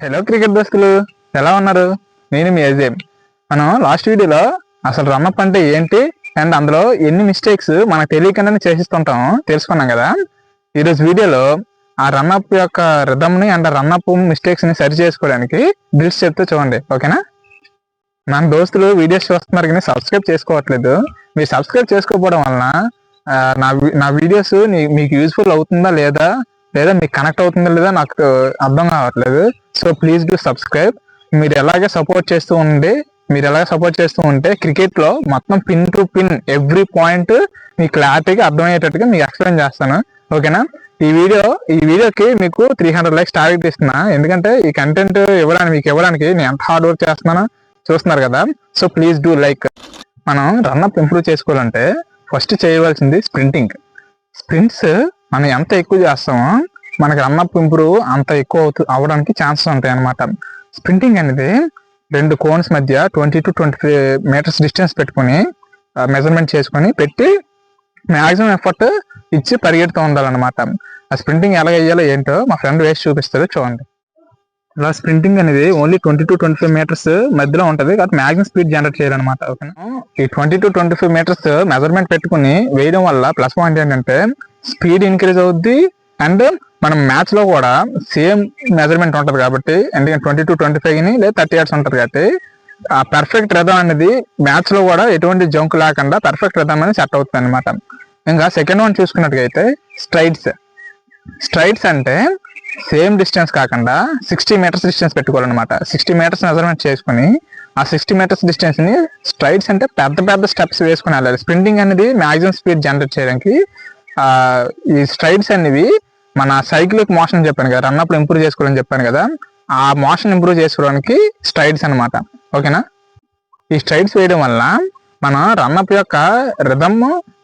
Hello cricket దోస్తులు, ఎలా ఉన్నారు? నేను మీ అజయ్. మనం లాస్ట్ వీడియోలో అసలు రన్అప్ అంటే ఏంటి అండ్ అందులో ఎన్ని మిస్టేక్స్ మనకు తెలియకుండానే చేసిస్తుంటాం తెలుసుకున్నాం కదా. ఈరోజు వీడియోలో ఆ రన్అప్ యొక్క రిథమ్ని అండ్ రన్అప్ మిస్టేక్స్ని సరి చేసుకోవడానికి డ్రిల్స్ చెప్తే చూడండి, ఓకేనా? మన దోస్తులు వీడియోస్ చూస్తున్నారు కానీ సబ్స్క్రైబ్ చేసుకోవట్లేదు. మీరు సబ్స్క్రైబ్ చేసుకోకపోవడం వలన నా వీడియోస్ మీకు యూజ్ఫుల్ అవుతుందా లేదా మీకు కనెక్ట్ అవుతుందా లేదా నాకు అర్థం కావట్లేదు. So please do subscribe. మీరు ఎలాగే సపోర్ట్ చేస్తూ ఉంటే క్రికెట్లో మొత్తం pin to pin every point మీ క్లారిటీగా అర్థమయ్యేటట్టుగా మీకు ఎక్స్ప్లెయిన్ చేస్తాను, ఓకేనా? ఈ వీడియోకి మీకు 300 లైక్స్ టార్గెట్ ఇస్తున్నా. ఎందుకంటే ఈ కంటెంట్ ఇవ్వడానికి నేను ఎంత హార్డ్ వర్క్ చేస్తున్నానో చూస్తున్నారు కదా. So please do like. మనం రన్అప్ ఇంప్రూవ్ చేసుకోవాలంటే ఫస్ట్ చేయవలసింది స్ప్రింట్స్ మనం ఎంత ఎక్కువ చేస్తామో మనకి రన్అప్ ఇంప్రూవ్ అంత ఎక్కువ అవ్వడానికి ఛాన్సెస్ ఉంటాయి అన్నమాట. స్ప్రింటింగ్ అనేది 2 కోన్స్ మధ్య 20 to 25 మీటర్స్ డిస్టెన్స్ పెట్టుకుని మెజర్మెంట్ చేసుకొని పెట్టి మ్యాక్సిమం ఎఫర్ట్ ఇచ్చి పరిగెడుతూ ఉండాలన్నమాట. ఆ స్ప్రింటింగ్ ఎలా వేయాలో ఏంటో మా ఫ్రెండ్ వేసి చూపిస్తారు, చూడండి. ఇలా స్ప్రింటింగ్ అనేది ఓన్లీ 20 to 25 మీటర్స్ మధ్యలో ఉంటుంది కాబట్టి మ్యాక్సిమం స్పీడ్ జనరేట్ చేయాలన్నమాట, ఓకేనా? ఈ 20 to 25 మీటర్స్ మెజర్మెంట్ పెట్టుకుని వేయడం వల్ల ప్లస్ పాయింట్ ఏంటంటే స్పీడ్ ఇంక్రీజ్ అవుద్ది అండ్ మనం మ్యాచ్ లో కూడా సేమ్ మెజర్మెంట్ ఉంటుంది కాబట్టి, ఎందుకంటే 20 to 25 లేదా 30 yards ఉంటుంది కాబట్టి ఆ పర్ఫెక్ట్ రిథమ్ అనేది మ్యాచ్ లో కూడా ఎటువంటి జంక్ లేకుండా పర్ఫెక్ట్ రిథమ్ అనేది సెట్ అవుతుంది అనమాట. ఇంకా సెకండ్ వన్ చూసుకున్నట్టుగైతే స్ట్రైట్స్ అంటే సేమ్ డిస్టెన్స్ కాకుండా 60 మీటర్స్ డిస్టెన్స్ పెట్టుకోవాలన్నమాట. 60 మీటర్స్ మెజర్మెంట్ చేసుకుని ఆ 60 మీటర్స్ డిస్టెన్స్ ని స్ట్రైట్స్ అంటే పెద్ద స్టెప్స్ వేసుకుని వెళ్ళాలి. స్ప్రింటింగ్ అనేది మ్యాక్సిమం స్పీడ్ జనరేట్ చేయడానికి ఈ స్ట్రైట్స్ అనేవి మన సైకిల్ మోషన్ చెప్పాను కదా, రన్అప్ ఇంప్రూవ్ చేసుకోవాలని చెప్పాను కదా, ఆ మోషన్ ఇంప్రూవ్ చేసుకోవడానికి స్ట్రైట్స్ అనమాట, ఓకేనా? ఈ స్ట్రైట్స్ వేయడం వల్ల మన రన్అప్ యొక్క రిథమ్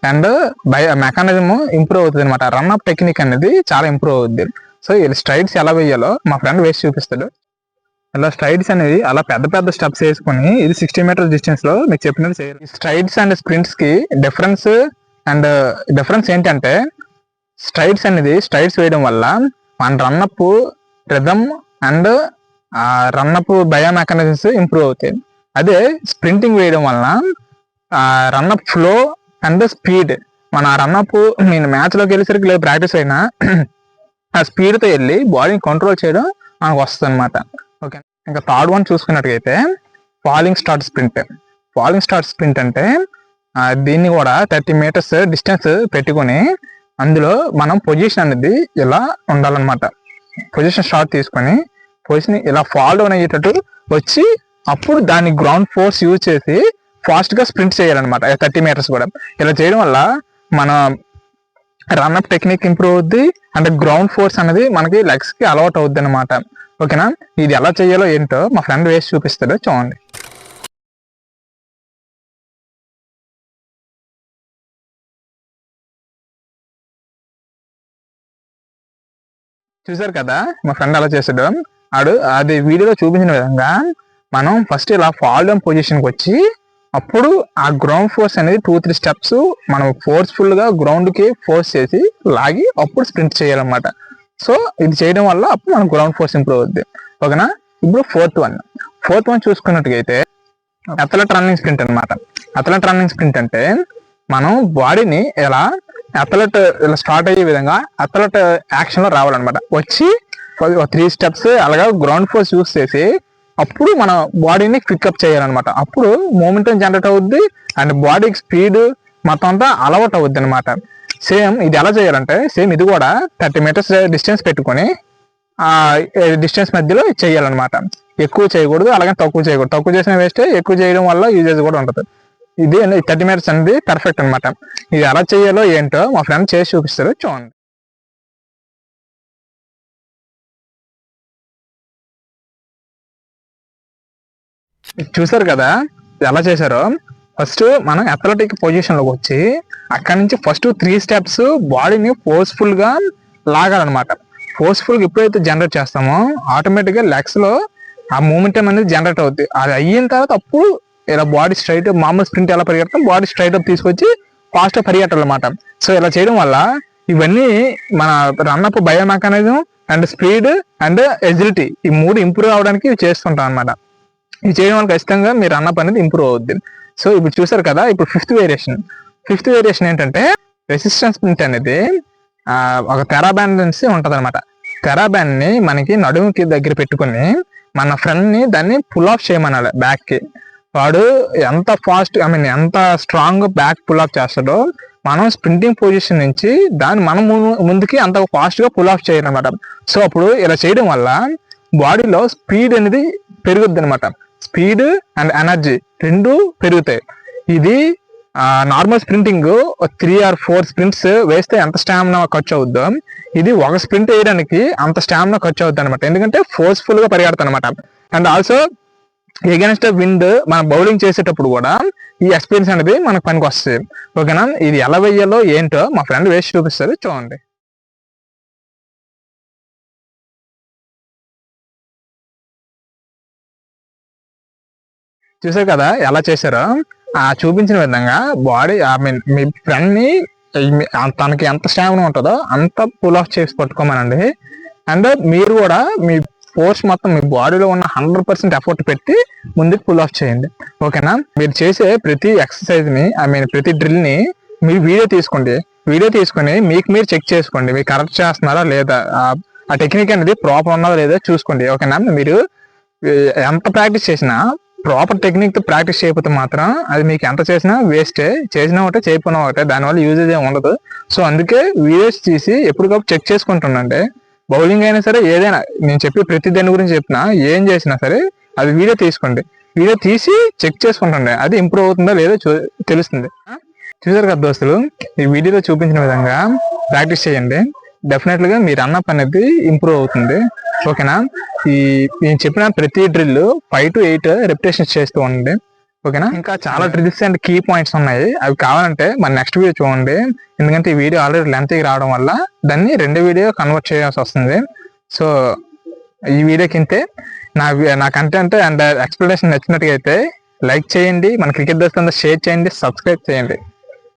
అండ్ మెకానిజం ఇంప్రూవ్ అవుతుంది అనమాట. రన్అప్ టెక్నిక్ అనేది చాలా ఇంప్రూవ్ అవుతుంది. సో ఈ స్ట్రైట్స్ ఎలా వేయాలో మా ఫ్రెండ్ వేసి చూపిస్తాడు. అలా స్ట్రైట్స్ అనేది అలా పెద్ద స్టెప్స్ వేసుకుని ఇది 60 మీటర్స్ డిస్టెన్స్ లో మీకు చెప్పినట్టు చేయాలి. స్ట్రైట్స్ అండ్ స్ప్రింట్స్ కి డిఫరెన్స్ ఏంటంటే స్ట్రైట్స్ వేయడం వల్ల మన run-up rhythm and run-up bio mechanisms improve అవుతాయి. అదే స్ప్రింటింగ్ వేయడం వలన రన్అప్ ఫ్లో అండ్ స్పీడ్ మన రన్అప్ నేను మ్యాచ్ లోకి వెళ్ళేసరికి లేదు ప్రాక్టీస్ అయినా ఆ స్పీడ్తో వెళ్ళి బాడీని కంట్రోల్ చేయడం మనకు వస్తుంది అనమాట, ఓకే? ఇంకా థర్డ్ వన్ చూసుకున్నట్టుగైతే ఫాలింగ్ స్టార్ట్ స్ప్రింట్ అంటే దీన్ని కూడా 30 మీటర్స్ డిస్టెన్స్ పెట్టుకుని అందులో మనం పొజిషన్ అనేది ఇలా ఉండాలన్నమాట. పొజిషన్ స్టార్ట్ తీసుకొని పొజిషన్ ఇలా ఫాల్ డౌన్ అయ్యేటట్టు వచ్చి అప్పుడు దాన్ని గ్రౌండ్ ఫోర్స్ యూజ్ చేసి ఫాస్ట్గా స్ప్రింట్ చేయాలన్నమాట 30 మీటర్స్ కూడా. ఇలా చేయడం వల్ల మన రన్అప్ టెక్నిక్ ఇంప్రూవ్ అవుద్ది అంటే గ్రౌండ్ ఫోర్స్ అనేది మనకి లెగ్స్ కి అలవాటు అవుద్ది అనమాట, ఓకేనా? ఇది ఎలా చేయాలో ఏంటో మా ఫ్రెండ్ వేసి చూపిస్తాడు, చూడండి. చూసారు కదా మా ఫ్రెండ్ అలా చేసాడు. అది వీడియోలో చూపించిన విధంగా మనం ఫస్ట్ ఇలా ఫాల్ డౌన్ పొజిషన్కి వచ్చి అప్పుడు ఆ గ్రౌండ్ ఫోర్స్ అనేది 2-3 స్టెప్స్ మనం ఫోర్స్ఫుల్ గా గ్రౌండ్ కి ఫోర్స్ చేసి లాగి అప్పుడు స్ప్రింట్ చేయాలన్నమాట. సో ఇది చేయడం వల్ల అప్పుడు మనం గ్రౌండ్ ఫోర్స్ ఇంప్రూవ్ అవుద్ది, ఓకేనా? ఇప్పుడు ఫోర్త్ వన్ చూసుకున్నట్టుగైతే అథ్లెట్ రన్నింగ్ స్ప్రింట్ అనమాట. అథ్లెట్ రన్నింగ్ స్ప్రింట్ అంటే మనం బాడీని ఇలా ఇలా స్టార్ట్ అయ్యే విధంగా అథ్లెట్ యాక్షన్ లో రావాలన్నమాట. వచ్చి 3 స్టెప్స్ అలాగా గ్రౌండ్ ఫోర్స్ యూస్ చేసి అప్పుడు మన బాడీని పికప్ చేయాలన్నమాట. అప్పుడు మూమెంటం జనరేట్ అవుద్ది అండ్ బాడీకి స్పీడ్ మొత్తం అంతా అలవాటు అవుద్ది అనమాట. సేమ్ ఇది ఎలా చేయాలంటే సేమ్ ఇది కూడా 30 మీటర్స్ డిస్టెన్స్ పెట్టుకొని ఆ డిస్టెన్స్ మధ్యలో చేయాలన్నమాట. ఎక్కువ చేయకూడదు అలాగే తక్కువ చేయకూడదు. తక్కువ చేసిన వేస్తే ఎక్కువ చేయడం వల్ల యూజెస్ కూడా ఉంటుంది. ఇది 30 మీటర్స్ అనేది పర్ఫెక్ట్ అనమాట. ఇది ఎలా చేయాలో ఏంటో మా ఫ్రెండ్ చేసి చూపిస్తారు, చూడండి. చూసారు కదా ఎలా చేశారో. ఫస్ట్ మనం అథ్లెటిక్ పొజిషన్ లోకి వచ్చి అక్కడి నుంచి ఫస్ట్ 3 స్టెప్స్ బాడీని ఫోర్స్ఫుల్ గా లాగాలన్నమాట. ఫోర్స్ఫుల్ గా ఎప్పుడైతే జనరేట్ చేస్తామో ఆటోమేటిక్ గా లెగ్స్ లో ఆ మూమెంటం అనేది జనరేట్ అవుద్ది. అది అయిన తర్వాత అప్పుడు ఇలా బాడీ స్ట్రైట్ మామూలు స్ప్రింట్ ఎలా పరిగెడతాం బాడీ స్ట్రైట్ అప్ తీసుకొచ్చి ఫాస్ట్ గా పరిగెట్టాలన్నమాట. సో ఇలా చేయడం వల్ల ఇవన్నీ మన runup bio mechanism and speed and agility ఈ 3 ఇంప్రూవ్ అవడానికి ఇవి చేస్తుంటాం అనమాట. ఇవి చేయడం వల్ల ఖచ్చితంగా మీ రన్నప్ అనేది ఇంప్రూవ్ అవుద్ది. సో ఇప్పుడు చూసారు కదా, ఇప్పుడు ఫిఫ్త్ వేరియేషన్ ఏంటంటే రెసిస్టెన్స్ స్ప్రింట్ అనేది ఒక థెరాబ్యాండ్ నుంచి ఉంటది అనమాట. థెరాబ్యాండ్ ని మనకి నడుముకి దగ్గర పెట్టుకుని మన ఫ్రెండ్ ని దాన్ని పుల్ ఆఫ్ చేయమనాలి బ్యాక్ కి. వాడు ఎంత ఫాస్ట్ ఎంత స్ట్రాంగ్ బ్యాక్ పుల్ ఆఫ్ చేస్తాడో మనం స్ప్రింటింగ్ పొజిషన్ నుంచి దాన్ని మనం ముందుకి అంత ఫాస్ట్ గా పుల్ ఆఫ్ చేయాలన్నమాట. సో అప్పుడు ఇలా చేయడం వల్ల బాడీలో స్పీడ్ అనేది పెరుగుద్ది అనమాట. స్పీడ్ అండ్ ఎనర్జీ 2 పెరుగుతాయి. ఇది నార్మల్ స్ప్రింటింగ్ 3 or 4 స్ప్రింట్స్ వేస్తే ఎంత స్టామినా ఖర్చు అవుద్దో, ఇది ఒక స్ప్రింట్ వేయడానికి అంత స్టామినా ఖర్చు అవుద్ది అనమాట. ఎందుకంటే ఫోర్స్ఫుల్ గా పరిగెడతాను అనమాట. అండ్ ఆల్సో ఎగెన్స్ట్ విండ్ మనం బౌలింగ్ చేసేటప్పుడు కూడా ఈ ఎక్స్పీరియన్స్ అనేది మనకు పనికి వస్తుంది. ఓకేనా, ఇది ఎలా వెయ్యాలో ఏంటో మా ఫ్రెండ్ వేసి చూపిస్తారు, చూడండి. చూసారు కదా ఎలా చేశారో. చూపించిన విధంగా బాడీ మీ ఫ్రెండ్ ని తనకి ఎంత స్టామినా ఉంటుందో అంత పుల్ ఆఫ్ చేసి పట్టుకోమనండి. అండ్ మీరు కూడా మీ ఫోర్స్ మొత్తం మీ బాడీలో ఉన్న 100% ఎఫర్ట్ పెట్టి ముందుకు పుల్ ఆఫ్ చేయండి. ఓకేనా, మీరు చేసే ప్రతి ఎక్సర్సైజ్ ని ప్రతి డ్రిల్ ని మీరు వీడియో తీసుకొని మీకు మీరు చెక్ చేసుకోండి. మీరు కరెక్ట్ చేస్తున్నారా లేదా, ఆ టెక్నిక్ అనేది ప్రాపర్ ఉన్నదా లేదా చూసుకోండి. ఓకేనా, మీరు ఎంత ప్రాక్టీస్ చేసినా ప్రాపర్ టెక్నిక్ తో ప్రాక్టీస్ చేయకపోతే మాత్రం అది మీకు ఎంత చేసినా వేస్టే. చేసినా ఒకటే చేయకపోయినా ఒకటే, దానివల్ల యూజేజ్ ఏమి ఉండదు. సో అందుకే వీడియోస్ తీసి ఎప్పటికప్పుడు చెక్ చేసుకుంటుండండి. బౌలింగ్ అయినా సరే ఏదైనా, నేను చెప్పి ప్రతి దాని గురించి చెప్పినా ఏం చేసినా సరే అది వీడియో తీసుకోండి. వీడియో తీసి చెక్ చేసుకుంటుండే అది ఇంప్రూవ్ అవుతుందో లేదో తెలుస్తుంది. చూసారు కదా దోస్తులు, ఈ వీడియోలో చూపించిన విధంగా ప్రాక్టీస్ చేయండి. డెఫినెట్ గా మీ రన్అప్ అనేది ఇంప్రూవ్ అవుతుంది. ఓకేనా, నేను చెప్పిన ప్రతి డ్రిల్ 5 to 8 రెపిటేషన్స్ చేస్తూ ఉండండి. ఓకేనా, ఇంకా చాలా డ్రిల్స్ అండ్ కీ పాయింట్స్ ఉన్నాయి. అవి కావాలంటే మన నెక్స్ట్ వీడియో చూడండి. ఎందుకంటే ఈ వీడియో ఆల్రెడీ లెంతీగా రావడం వల్ల దాన్ని 2 వీడియో కన్వర్ట్ చేయాల్సి వస్తుంది. సో ఈ వీడియోకి ఇంతే. నా కంటెంట్ అండ్ ఎక్స్ప్లెనేషన్ నచ్చినట్టుగా అయితే లైక్ చేయండి, మన క్రికెట్ దోస్తులందరూ షేర్ చేయండి, సబ్స్క్రైబ్ చేయండి.